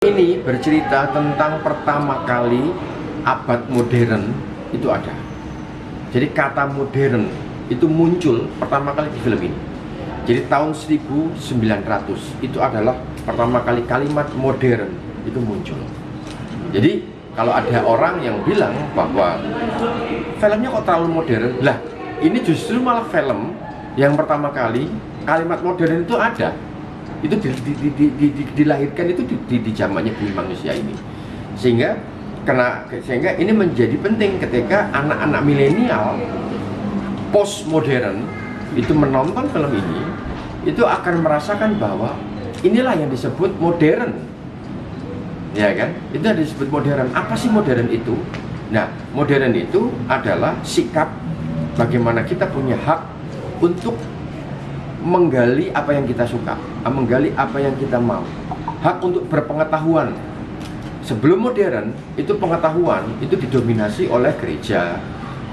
Ini bercerita tentang pertama kali abad modern itu ada. Jadi kata modern itu muncul pertama kali di film ini. Jadi tahun 1900 itu adalah pertama kali kalimat modern itu muncul. Jadi kalau ada orang yang bilang bahwa filmnya kok terlalu modern, lah ini justru malah film yang pertama kali kalimat modern itu ada. Itu dilahirkan itu di zamannya bumi manusia ini, sehingga ini menjadi penting ketika anak-anak milenial postmodern itu menonton film ini, itu akan merasakan bahwa inilah yang disebut modern, ya kan? Itu yang disebut modern. Apa sih modern itu? Nah, modern itu adalah sikap bagaimana kita punya hak untuk menggali apa yang kita suka, menggali apa yang kita mau, hak untuk berpengetahuan. Sebelum modern, itu pengetahuan itu didominasi oleh gereja,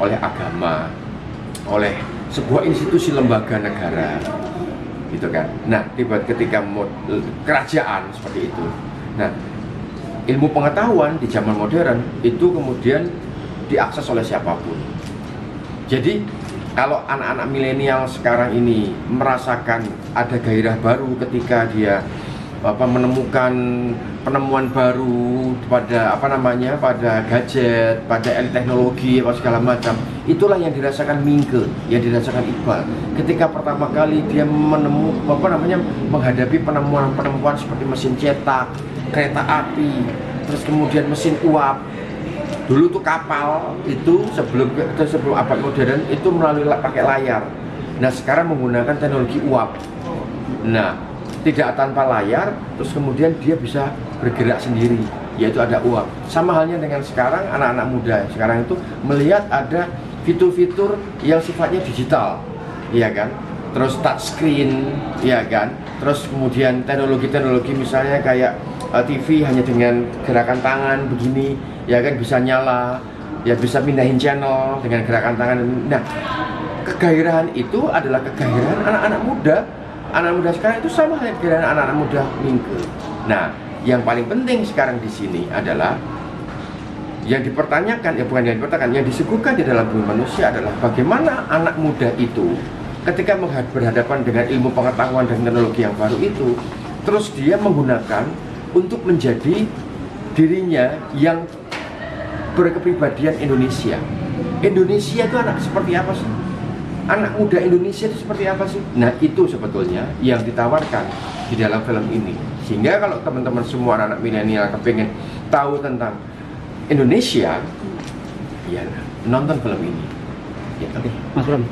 oleh agama, oleh sebuah institusi lembaga negara, gitu kan. Nah, ketika kerajaan seperti itu, nah ilmu pengetahuan di zaman modern itu kemudian diakses oleh siapapun. Jadi kalau anak-anak milenial sekarang ini merasakan ada gairah baru ketika dia menemukan penemuan baru pada pada gadget, pada elit teknologi atau segala macam, itulah yang dirasakan Mingke, yang dirasakan Iqbal. Ketika pertama kali dia menghadapi penemuan-penemuan seperti mesin cetak, kereta api, terus kemudian mesin uap. Dulu tuh kapal itu sebelum abad modern itu melalui pakai layar. Nah, sekarang menggunakan teknologi uap. Nah, tidak tanpa layar, terus kemudian dia bisa bergerak sendiri, yaitu ada uap. Sama halnya dengan sekarang anak-anak muda sekarang itu melihat ada fitur-fitur yang sifatnya digital, iya kan? Terus touchscreen, iya kan? Terus kemudian teknologi-teknologi misalnya kayak TV hanya dengan gerakan tangan begini, ya kan, bisa nyala, ya bisa pindahin channel dengan gerakan tangan. Nah, kegairahan itu adalah kegairahan anak-anak muda. Anak muda sekarang itu sama halnya kegairahan anak-anak muda Mingke. Nah, yang paling penting sekarang di sini adalah yang dipertanyakan, ya bukan yang dipertanyakan, yang disuguhkan di dalam bumi manusia adalah bagaimana anak muda itu ketika berhadapan dengan ilmu pengetahuan dan teknologi yang baru itu, terus dia menggunakan untuk menjadi dirinya yang berkepribadian Indonesia. Indonesia itu anak seperti apa sih? Anak muda Indonesia itu seperti apa sih? Nah, itu sebetulnya yang ditawarkan di dalam film ini. Sehingga kalau teman-teman semua anak milenial kepengen tahu tentang Indonesia, ya nonton film ini. Ya, Oke, Mas Bram.